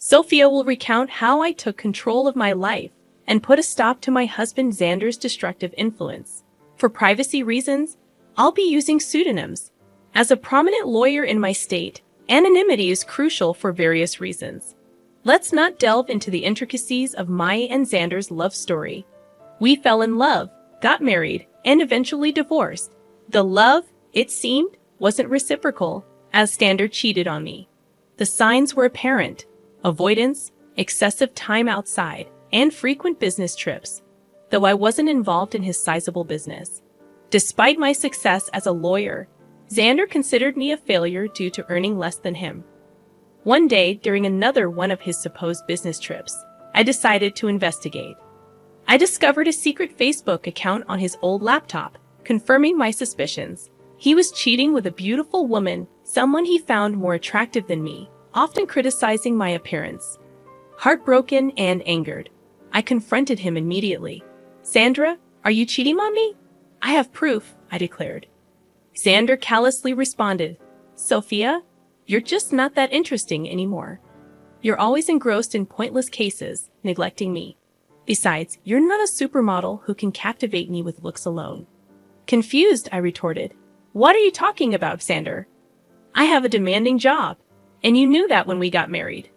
Sophia will recount how I took control of my life and put a stop to my husband Xander's destructive influence. For privacy reasons, I'll be using pseudonyms. As a prominent lawyer in my state, anonymity is crucial for various reasons. Let's not delve into the intricacies of my and Xander's love story. We fell in love, got married, and eventually divorced. The love, it seemed, wasn't reciprocal, as Xander cheated on me. The signs were apparent: avoidance, excessive time outside, and frequent business trips, though I wasn't involved in his sizable business. Despite my success as a lawyer, Xander considered me a failure due to earning less than him. One day, during another one of his supposed business trips, I decided to investigate. I discovered a secret Facebook account on his old laptop, confirming my suspicions. He was cheating with a beautiful woman, someone he found more attractive than me, often criticizing my appearance. Heartbroken and angered, I confronted him immediately. "Sandra, are you cheating on me?" "I have proof," I declared. Xander callously responded, "Sophia, you're just not that interesting anymore. You're always engrossed in pointless cases, neglecting me. Besides, you're not a supermodel who can captivate me with looks alone." Confused, I retorted, "What are you talking about, Xander? I have a demanding job, and you knew that when we got married.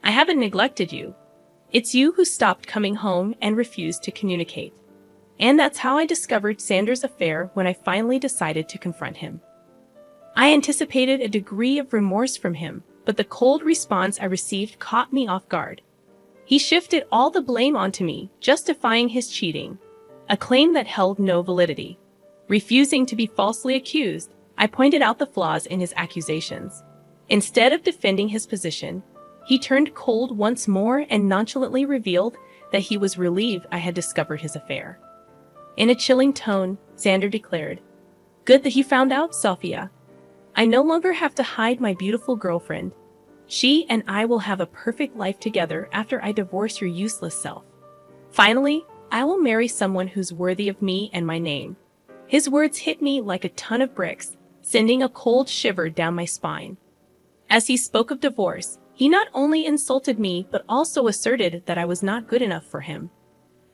I haven't neglected you. It's you who stopped coming home and refused to communicate." And that's how I discovered Xander's affair when I finally decided to confront him. I anticipated a degree of remorse from him, but the cold response I received caught me off guard. He shifted all the blame onto me, justifying his cheating, a claim that held no validity. Refusing to be falsely accused, I pointed out the flaws in his accusations. Instead of defending his position, he turned cold once more and nonchalantly revealed that he was relieved I had discovered his affair. In a chilling tone, Xander declared, "Good that you found out, Sophia. I no longer have to hide my beautiful girlfriend. She and I will have a perfect life together after I divorce your useless self. Finally, I will marry someone who's worthy of me and my name." His words hit me like a ton of bricks, sending a cold shiver down my spine. As he spoke of divorce, he not only insulted me but also asserted that I was not good enough for him.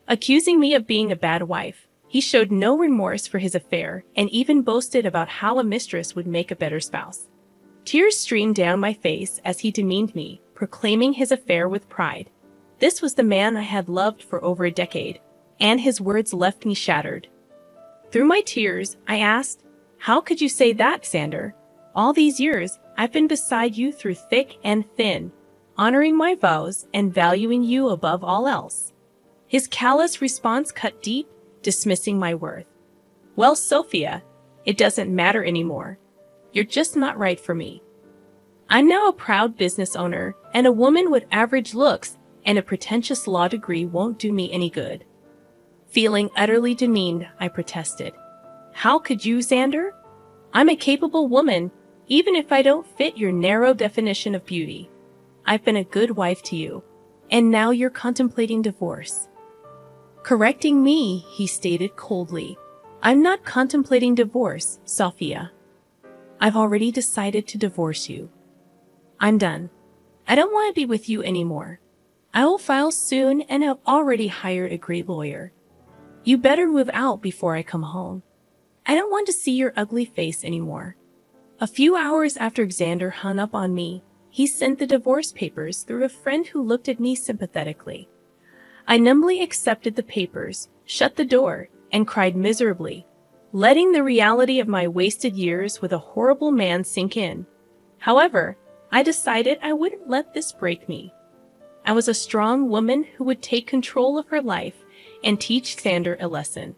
Accusing me of being a bad wife, he showed no remorse for his affair and even boasted about how a mistress would make a better spouse. Tears streamed down my face as he demeaned me, proclaiming his affair with pride. This was the man I had loved for over a decade, and his words left me shattered. Through my tears, I asked, "How could you say that, Xander? All these years, I've been beside you through thick and thin, honoring my vows and valuing you above all else." His callous response cut deep, dismissing my worth. "Well, Sophia, it doesn't matter anymore. You're just not right for me. I'm now a proud business owner, and a woman with average looks and a pretentious law degree won't do me any good." Feeling utterly demeaned, I protested. "How could you, Xander? I'm a capable woman, even if I don't fit your narrow definition of beauty. I've been a good wife to you, and now you're contemplating divorce." Correcting me, he stated coldly, "I'm not contemplating divorce, Sophia. I've already decided to divorce you. I'm done. I don't want to be with you anymore. I will file soon and have already hired a great lawyer. You better move out before I come home. I don't want to see your ugly face anymore." A few hours after Xander hung up on me, he sent the divorce papers through a friend who looked at me sympathetically. I numbly accepted the papers, shut the door, and cried miserably, letting the reality of my wasted years with a horrible man sink in. However, I decided I wouldn't let this break me. I was a strong woman who would take control of her life and teach Xander a lesson.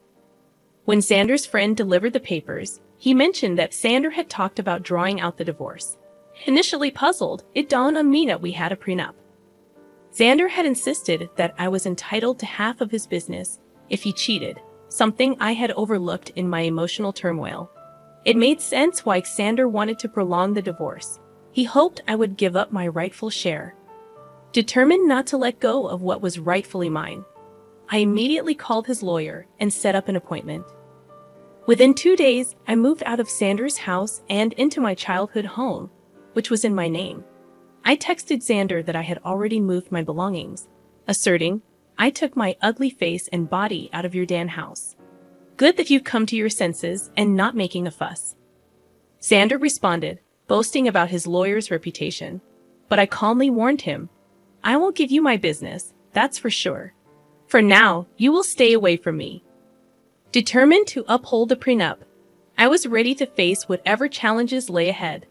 When Xander's friend delivered the papers, he mentioned that Xander had talked about drawing out the divorce. Initially puzzled, it dawned on me that we had a prenup. Xander had insisted that I was entitled to half of his business if he cheated, something I had overlooked in my emotional turmoil. It made sense why Xander wanted to prolong the divorce. He hoped I would give up my rightful share. Determined not to let go of what was rightfully mine, I immediately called his lawyer and set up an appointment. Within 2 days, I moved out of Xander's house and into my childhood home, which was in my name. I texted Xander that I had already moved my belongings, asserting, I took my ugly face and body out of your Dan house. Good that you've come to your senses and not making a fuss. Xander responded, boasting about his lawyer's reputation. But I calmly warned him, I won't give you my business, that's for sure. For now, you will stay away from me. Determined to uphold the prenup, I was ready to face whatever challenges lay ahead.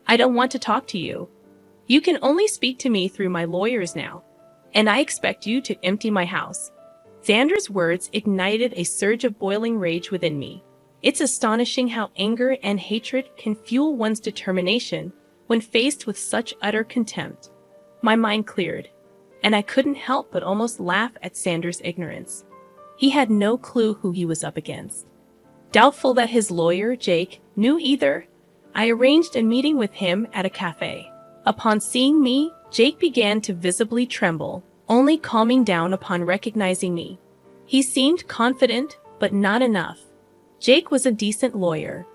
I don't want to talk to you. You can only speak to me through my lawyers now, and I expect you to empty my house. Xander's words ignited a surge of boiling rage within me. It's astonishing how anger and hatred can fuel one's determination when faced with such utter contempt. My mind cleared, and I couldn't help but almost laugh at Xander's ignorance. He had no clue who he was up against. Doubtful that his lawyer, Jake, knew either, I arranged a meeting with him at a cafe. Upon seeing me, Jake began to visibly tremble, only calming down upon recognizing me. He seemed confident, but not enough. Jake was a decent lawyer,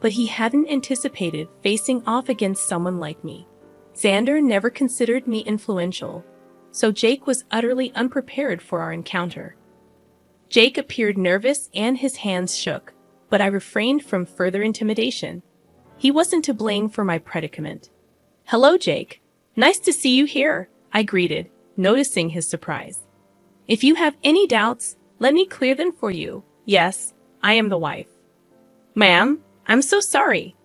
but he hadn't anticipated facing off against someone like me. Xander never considered me influential, so Jake was utterly unprepared for our encounter. Jake appeared nervous and his hands shook, but I refrained from further intimidation. He wasn't to blame for my predicament. Hello, Jake. Nice to see you here, I greeted, noticing his surprise. If you have any doubts, let me clear them for you. Yes, I am the wife. Ma'am, I'm so sorry.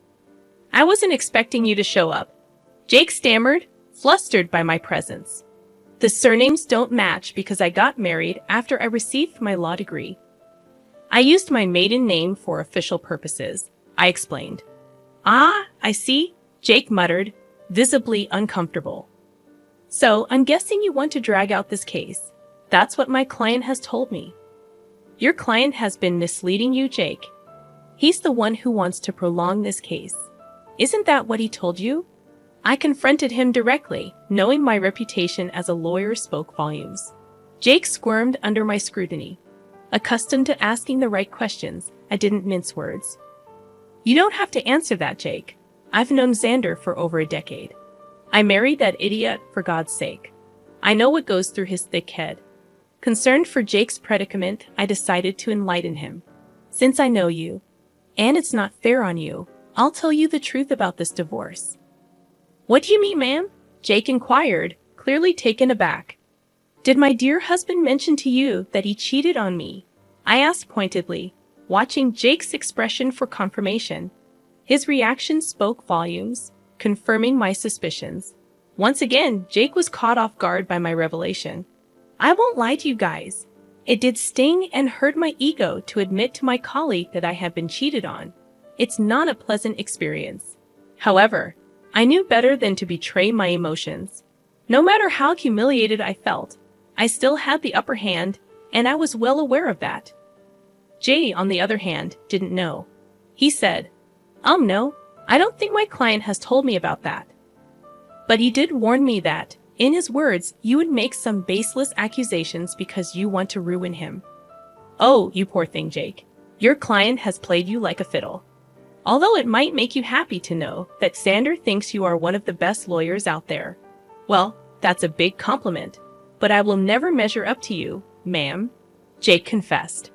I wasn't expecting you to show up. Jake stammered, flustered by my presence. The surnames don't match because I got married after I received my law degree. I used my maiden name for official purposes, I explained. Ah, I see, Jake muttered, visibly uncomfortable. So, I'm guessing you want to drag out this case. That's what my client has told me. Your client has been misleading you, Jake. He's the one who wants to prolong this case. Isn't that what he told you? I confronted him directly, knowing my reputation as a lawyer spoke volumes. Jake squirmed under my scrutiny. Accustomed to asking the right questions, I didn't mince words. You don't have to answer that, Jake. I've known Xander for over a decade. I married that idiot for God's sake. I know what goes through his thick head. Concerned for Jake's predicament, I decided to enlighten him. Since I know you, and it's not fair on you, I'll tell you the truth about this divorce. What do you mean, ma'am? Jake inquired, clearly taken aback. Did my dear husband mention to you that he cheated on me? I asked pointedly, watching Jake's expression for confirmation. His reaction spoke volumes, confirming my suspicions. Once again, Jake was caught off guard by my revelation. I won't lie to you guys. It did sting and hurt my ego to admit to my colleague that I had been cheated on. It's not a pleasant experience. However, I knew better than to betray my emotions. No matter how humiliated I felt, I still had the upper hand, and I was well aware of that. Jay, on the other hand, didn't know. He said, no, I don't think my client has told me about that. But he did warn me that, in his words, you would make some baseless accusations because you want to ruin him. Oh, you poor thing, Jake. Your client has played you like a fiddle. Although it might make you happy to know that Xander thinks you are one of the best lawyers out there. Well, that's a big compliment, but I will never measure up to you, ma'am, Jake confessed.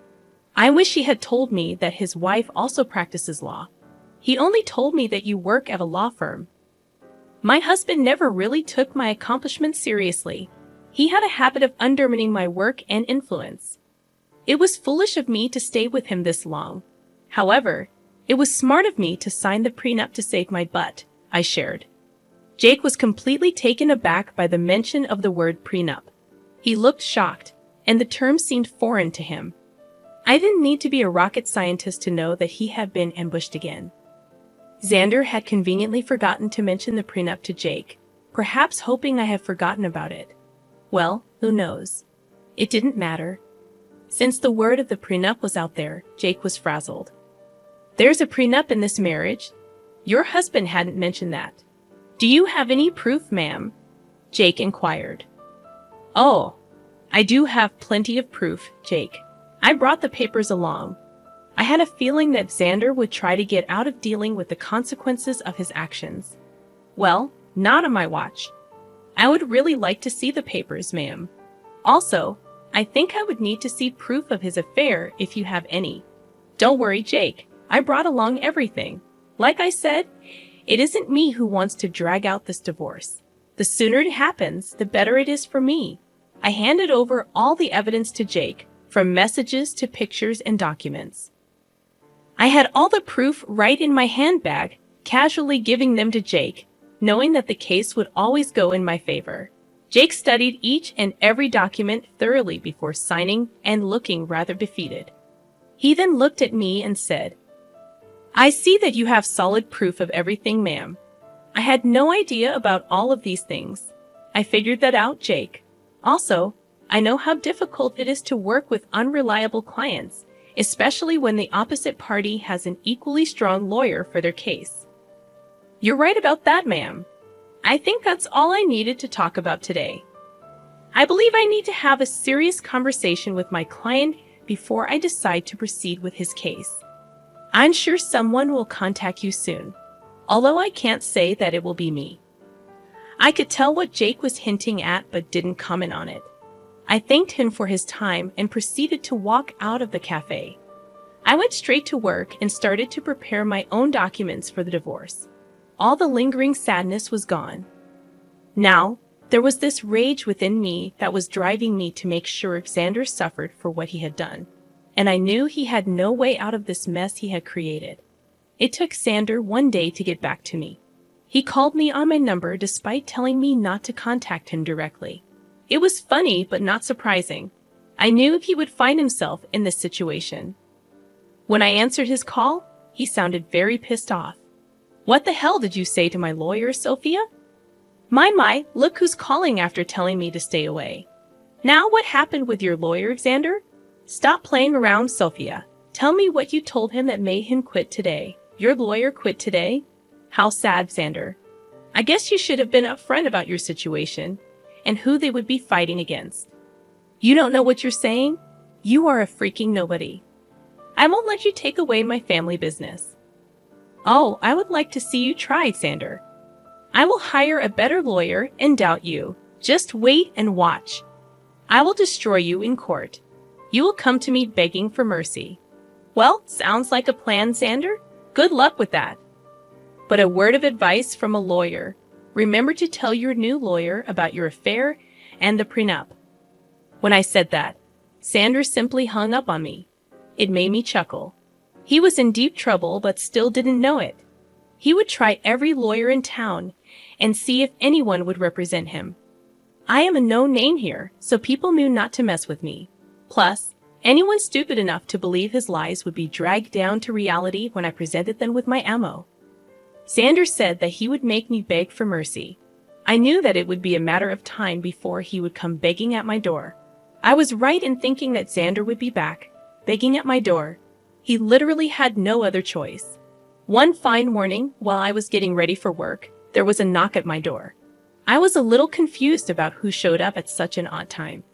I wish he had told me that his wife also practices law. He only told me that you work at a law firm. My husband never really took my accomplishments seriously. He had a habit of undermining my work and influence. It was foolish of me to stay with him this long. However, it was smart of me to sign the prenup to save my butt, I shared. Jake was completely taken aback by the mention of the word prenup. He looked shocked, and the term seemed foreign to him. I didn't need to be a rocket scientist to know that he had been ambushed again. Xander had conveniently forgotten to mention the prenup to Jake, perhaps hoping I had forgotten about it. Well, who knows? It didn't matter. Since the word of the prenup was out there, Jake was frazzled. There's a prenup in this marriage? Your husband hadn't mentioned that. Do you have any proof, ma'am? Jake inquired. Oh, I do have plenty of proof, Jake. I brought the papers along. I had a feeling that Xander would try to get out of dealing with the consequences of his actions. Well, Not on my watch. I would really like to see the papers, ma'am. Also, I think I would need to see proof of his affair if you have any. Don't worry, Jake. I brought along everything. Like I said, it isn't me who wants to drag out this divorce. The sooner it happens, the better it is for me. I handed over all the evidence to Jake, from messages to pictures and documents. I had all the proof right in my handbag, casually giving them to Jake, knowing that the case would always go in my favor. Jake studied each and every document thoroughly before signing and looking rather defeated. He then looked at me and said, "I see that you have solid proof of everything, ma'am. I had no idea about all of these things. I figured that out, Jake. Also, I know how difficult it is to work with unreliable clients, especially when the opposite party has an equally strong lawyer for their case." "You're right about that, ma'am. I think that's all I needed to talk about today. I believe I need to have a serious conversation with my client before I decide to proceed with his case. I'm sure someone will contact you soon, although I can't say that it will be me." I could tell what Jake was hinting at but didn't comment on it. I thanked him for his time and proceeded to walk out of the cafe. I went straight to work and started to prepare my own documents for the divorce. All the lingering sadness was gone. Now, there was this rage within me that was driving me to make sure Xander suffered for what he had done, and I knew he had no way out of this mess he had created. It took Xander one day to get back to me. He called me on my number despite telling me not to contact him directly. It was funny but not surprising. I knew he would find himself in this situation. When I answered his call, he sounded very pissed off. "What the hell did you say to my lawyer, Sophia?" My, look who's calling after telling me to stay away. "Now what happened with your lawyer, Xander? Stop playing around, Sophia. Tell me what you told him that made him quit today. Your lawyer quit today? How sad, Xander. I guess you should have been upfront about your situation and who they would be fighting against. You don't know what you're saying? You are a freaking nobody. I won't let you take away my family business." "Oh, I would like to see you try, Xander. I will hire a better lawyer and doubt you. Just wait and watch. I will destroy you in court. You will come to me begging for mercy." "Well, sounds like a plan, Xander. Good luck with that. But a word of advice from a lawyer. Remember to tell your new lawyer about your affair and the prenup." When I said that, Xander simply hung up on me. It made me chuckle. He was in deep trouble but still didn't know it. He would try every lawyer in town and see if anyone would represent him. I am a known name here, so people knew not to mess with me. Plus, anyone stupid enough to believe his lies would be dragged down to reality when I presented them with my ammo. Xander said that he would make me beg for mercy. I knew that it would be a matter of time before he would come begging at my door. I was right in thinking that Xander would be back, begging at my door. He literally had no other choice. One fine morning, while I was getting ready for work, there was a knock at my door. I was a little confused about who showed up at such an odd time.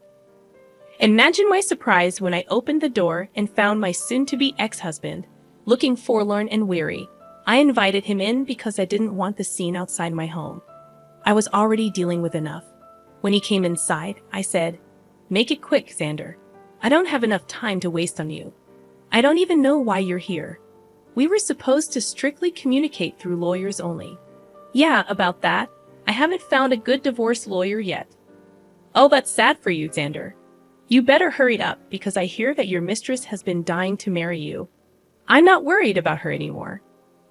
Imagine my surprise when I opened the door and found my soon-to-be ex-husband, looking forlorn and weary. I invited him in because I didn't want the scene outside my home. I was already dealing with enough. When he came inside, I said, "Make it quick, Xander. I don't have enough time to waste on you. I don't even know why you're here. We were supposed to strictly communicate through lawyers only." "Yeah, about that. I haven't found a good divorce lawyer yet." "Oh, that's sad for you, Xander. You better hurry up because I hear that your mistress has been dying to marry you. I'm not worried about her anymore.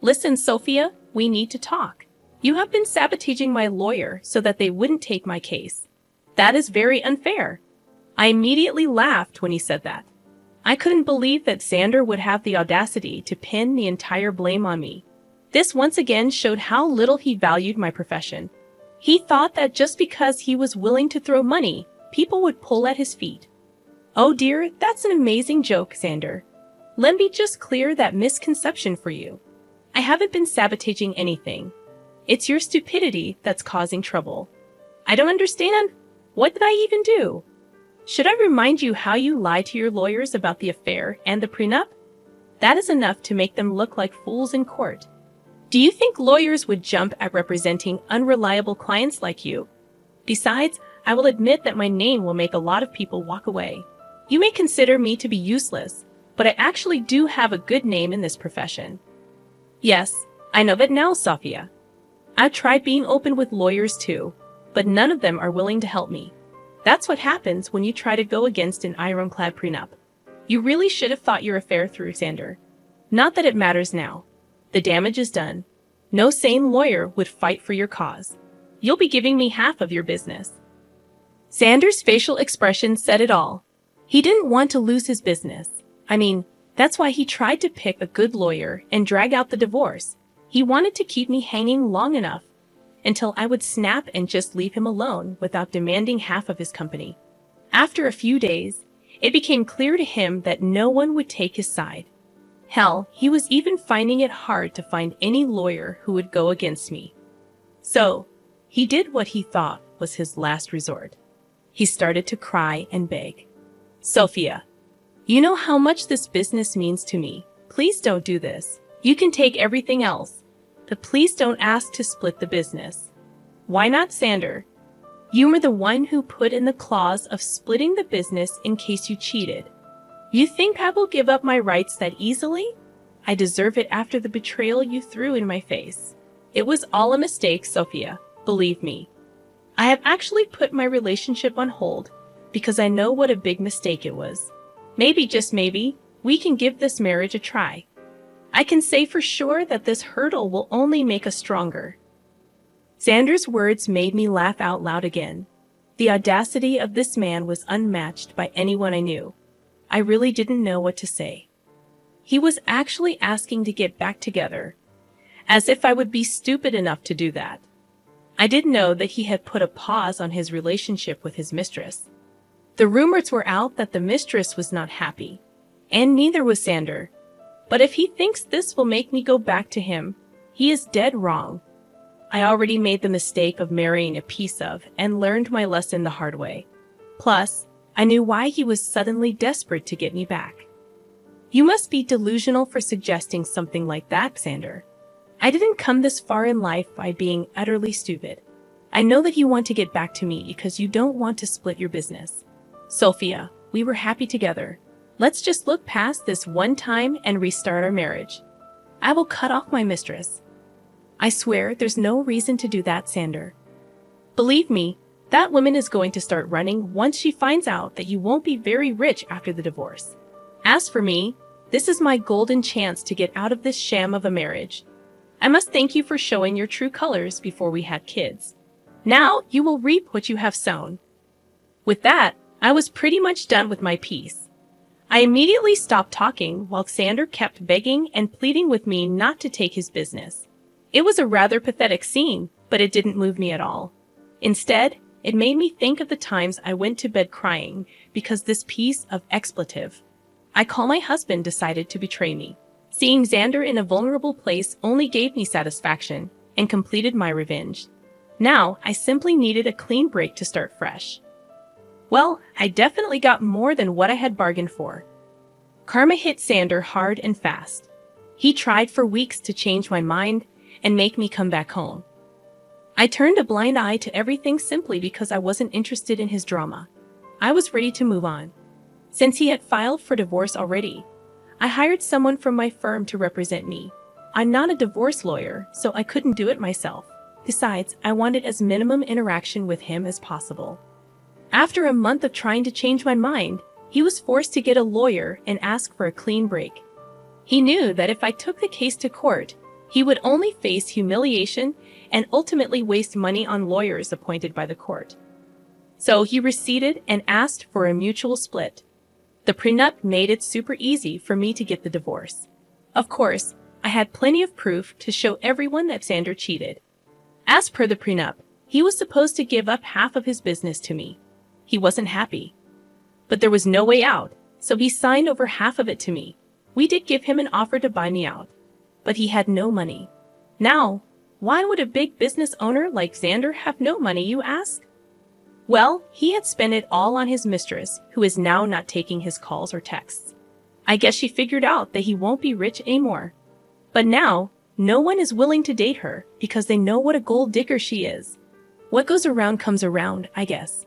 Listen, Sophia, we need to talk. You have been sabotaging my lawyer so that they wouldn't take my case. That is very unfair." I immediately laughed when he said that. I couldn't believe that Xander would have the audacity to pin the entire blame on me. This once again showed how little he valued my profession. He thought that just because he was willing to throw money, people would pull at his feet. Oh dear, that's an amazing joke, Xander. Let me just clear that misconception for you. I haven't been sabotaging anything. It's your stupidity that's causing trouble. I don't understand. What did I even do? Should I remind you how you lied to your lawyers about the affair and the prenup? That is enough to make them look like fools in court. Do you think lawyers would jump at representing unreliable clients like you? Besides, I will admit that my name will make a lot of people walk away. You may consider me to be useless, but I actually do have a good name in this profession. Yes, I know that now, Sophia. I've tried being open with lawyers too, but none of them are willing to help me. That's what happens when you try to go against an ironclad prenup. You really should have thought your affair through, Xander. Not that it matters now. The damage is done. No sane lawyer would fight for your cause. You'll be giving me half of your business. Xander's facial expression said it all. He didn't want to lose his business. I mean, that's why he tried to pick a good lawyer and drag out the divorce. He wanted to keep me hanging long enough until I would snap and just leave him alone without demanding half of his company. After a few days, it became clear to him that no one would take his side. Hell, he was even finding it hard to find any lawyer who would go against me. So, he did what he thought was his last resort. He started to cry and beg. Sophia, you know how much this business means to me. Please don't do this. You can take everything else, but please don't ask to split the business. Why not, Xander? You were the one who put in the clause of splitting the business in case you cheated. You think I will give up my rights that easily? I deserve it after the betrayal you threw in my face. It was all a mistake, Sophia. Believe me. I have actually put my relationship on hold because I know what a big mistake it was. Maybe, just maybe, we can give this marriage a try. I can say for sure that this hurdle will only make us stronger. Xander's words made me laugh out loud again. The audacity of this man was unmatched by anyone I knew. I really didn't know what to say. He was actually asking to get back together, as if I would be stupid enough to do that. I did know that he had put a pause on his relationship with his mistress. The rumors were out that the mistress was not happy, and neither was Xander. But if he thinks this will make me go back to him, he is dead wrong. I already made the mistake of marrying a piece of and learned my lesson the hard way. Plus, I knew why he was suddenly desperate to get me back. You must be delusional for suggesting something like that, Xander. I didn't come this far in life by being utterly stupid. I know that you want to get back to me because you don't want to split your business. Sophia, we were happy together. Let's just look past this one time and restart our marriage. I will cut off my mistress. I swear there's no reason to do that, Xander. Believe me, that woman is going to start running once she finds out that you won't be very rich after the divorce. As for me, this is my golden chance to get out of this sham of a marriage. I must thank you for showing your true colors before we had kids. Now you will reap what you have sown. With that, I was pretty much done with my piece. I immediately stopped talking while Xander kept begging and pleading with me not to take his business. It was a rather pathetic scene, but it didn't move me at all. Instead, it made me think of the times I went to bed crying because this piece of expletive I call my husband decided to betray me. Seeing Xander in a vulnerable place only gave me satisfaction and completed my revenge. Now, I simply needed a clean break to start fresh. Well, I definitely got more than what I had bargained for. Karma hit Xander hard and fast. He tried for weeks to change my mind and make me come back home. I turned a blind eye to everything simply because I wasn't interested in his drama. I was ready to move on. Since he had filed for divorce already, I hired someone from my firm to represent me. I'm not a divorce lawyer, so I couldn't do it myself. Besides, I wanted as minimum interaction with him as possible. After a month of trying to change my mind, he was forced to get a lawyer and ask for a clean break. He knew that if I took the case to court, he would only face humiliation and ultimately waste money on lawyers appointed by the court. So he receded and asked for a mutual split. The prenup made it super easy for me to get the divorce. Of course, I had plenty of proof to show everyone that Xander cheated. As per the prenup, he was supposed to give up half of his business to me. He wasn't happy. But there was no way out, so he signed over half of it to me. We did give him an offer to buy me out, but he had no money. Now, why would a big business owner like Xander have no money, you ask? Well, he had spent it all on his mistress, who is now not taking his calls or texts. I guess she figured out that he won't be rich anymore. But now, No one is willing to date her because they know what a gold digger she is. What goes around comes around, I guess.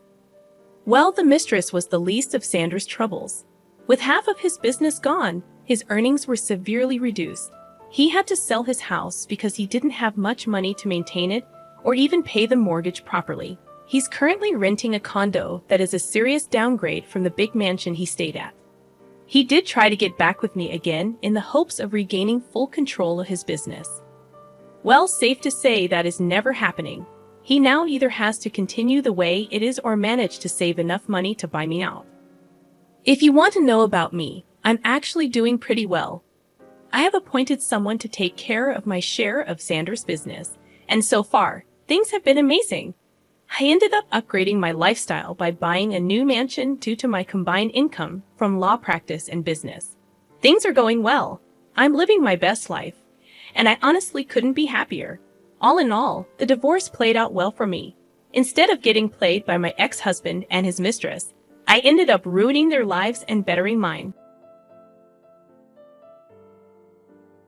Well, the mistress was the least of Sanders' troubles. With half of his business gone, his earnings were severely reduced. He had to sell his house because he didn't have much money to maintain it or even pay the mortgage properly. He's currently renting a condo that is a serious downgrade from the big mansion he stayed at. He did try to get back with me again in the hopes of regaining full control of his business. Well, safe to say that is never happening. He now either has to continue the way it is or manage to save enough money to buy me out. If you want to know about me, I'm actually doing pretty well. I have appointed someone to take care of my share of Sanders' business, and so far, things have been amazing. I ended up upgrading my lifestyle by buying a new mansion due to my combined income from law practice and business. Things are going well. I'm living my best life, and I honestly couldn't be happier. All in all, the divorce played out well for me. Instead of getting played by my ex-husband and his mistress, I ended up ruining their lives and bettering mine.